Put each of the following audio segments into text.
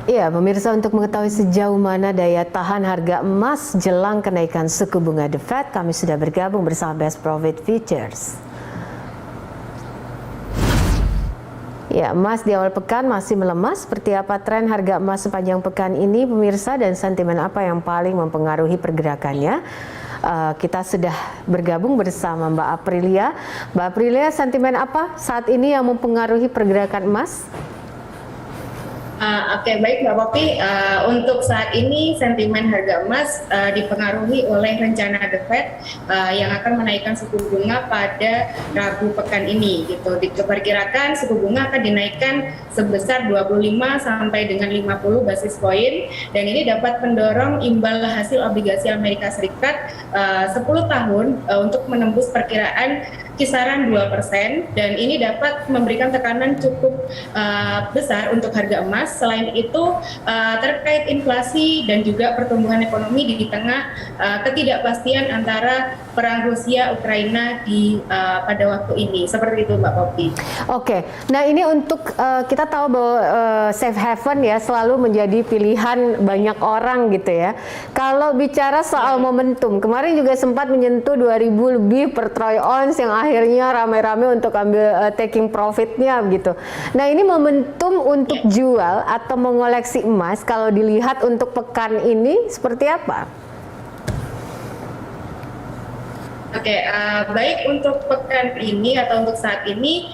Iya, pemirsa, untuk mengetahui sejauh mana daya tahan harga emas jelang kenaikan suku bunga The Fed, kami sudah bergabung bersama Best Profit Futures. Ya, emas di awal pekan masih melemah. Seperti apa tren harga emas sepanjang pekan ini, pemirsa, dan sentimen apa yang paling mempengaruhi pergerakannya? Kita sudah bergabung bersama Mbak Aprilia. Mbak Aprilia, sentimen apa saat ini yang mempengaruhi pergerakan emas? Oke, baik Mbak Poppy. Untuk saat ini sentimen harga emas dipengaruhi oleh rencana The Fed yang akan menaikkan suku bunga pada Rabu pekan ini. Gitu. Diperkirakan suku bunga akan dinaikkan sebesar 25 sampai dengan 50 basis poin, dan ini dapat mendorong imbal hasil obligasi Amerika Serikat 10 tahun untuk menembus perkiraan kisaran 2%, dan ini dapat memberikan tekanan cukup besar untuk harga emas. Selain itu, terkait inflasi dan juga pertumbuhan ekonomi di tengah ketidakpastian antara perang Rusia-Ukraina pada waktu ini. Seperti itu, Mbak Poppy. Oke, nah ini untuk kita tahu bahwa safe haven ya selalu menjadi pilihan banyak orang gitu ya. Kalau bicara soal momentum, kemarin juga sempat menyentuh 2.000 lebih per troy ounce yang akhirnya rame-rame untuk ambil taking profitnya gitu. Nah, ini momentum untuk jual atau mengoleksi emas kalau dilihat untuk pekan ini seperti apa? Oke, baik untuk pekan ini atau untuk saat ini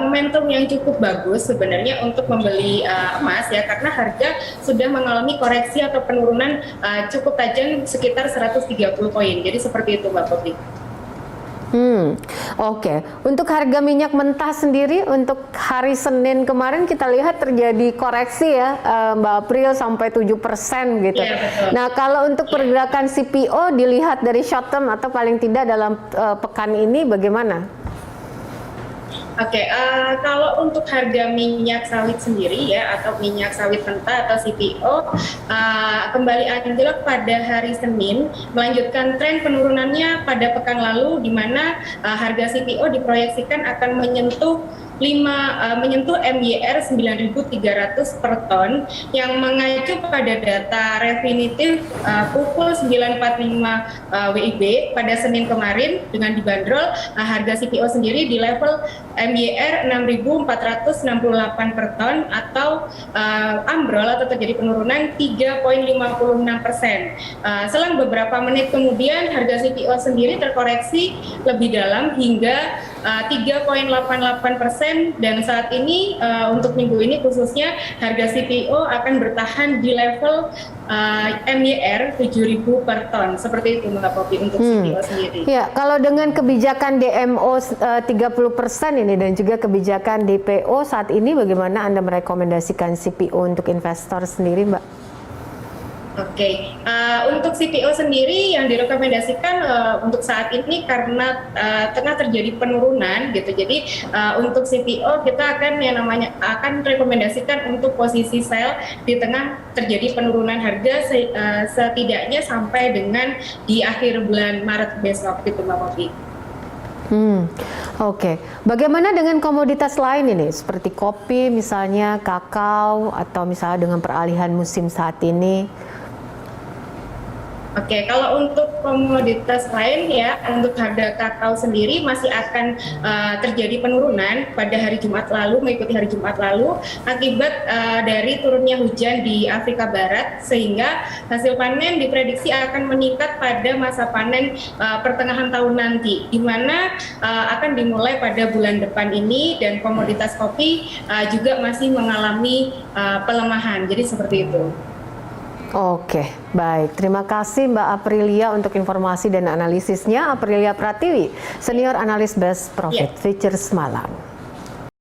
momentum yang cukup bagus sebenarnya untuk membeli emas ya, karena harga sudah mengalami koreksi atau penurunan cukup tajam sekitar 130 poin. Jadi seperti itu, Mbak Poppy. Oke. Untuk harga minyak mentah sendiri untuk hari Senin kemarin kita lihat terjadi koreksi ya, Mbak April, sampai 7% gitu. Ya, betul. Nah, kalau untuk pergerakan CPO dilihat dari short term atau paling tidak dalam pekan ini bagaimana? Oke, kalau untuk harga minyak sawit sendiri ya, atau minyak sawit mentah atau CPO, kembali anjlok pada hari Senin, melanjutkan tren penurunannya pada pekan lalu, di mana harga CPO diproyeksikan akan menyentuh MYR 9.300 per ton, yang mengacu pada data definitif pukul 9.45 WIB pada Senin kemarin, dengan dibanderol harga CPO sendiri di level MYR 6.468 per ton, atau ambrol atau terjadi penurunan 3,56%. Selang beberapa menit kemudian harga CPO sendiri terkoreksi lebih dalam hingga 3,88%, dan saat ini untuk minggu ini khususnya harga CPO akan bertahan di level MYR 7.000 per ton. Seperti itu, Mbak Poppy, untuk CPO sendiri. Ya, kalau dengan kebijakan DMO 30% ini dan juga kebijakan DPO saat ini, bagaimana Anda merekomendasikan CPO untuk investor sendiri, Mbak? Oke, untuk CPO sendiri yang direkomendasikan untuk saat ini karena tengah terjadi penurunan gitu. Jadi untuk CPO kita akan akan rekomendasikan untuk posisi sell di tengah terjadi penurunan harga setidaknya sampai dengan di akhir bulan Maret besok gitu, Mbak Poppy. Oke. Bagaimana dengan komoditas lain ini seperti kopi misalnya, kakao, atau misalnya dengan peralihan musim saat ini? Oke, kalau untuk komoditas lain ya, untuk harga kakao sendiri masih akan terjadi penurunan pada hari Jumat lalu, mengikuti hari Jumat lalu, akibat dari turunnya hujan di Afrika Barat, sehingga hasil panen diprediksi akan meningkat pada masa panen pertengahan tahun nanti, di mana akan dimulai pada bulan depan ini, dan komoditas kopi juga masih mengalami pelemahan. Jadi seperti itu. Oke, baik. Terima kasih Mbak Aprilia untuk informasi dan analisisnya. Aprilia Pratiwi, Senior Analis Best Profit Futures Malang.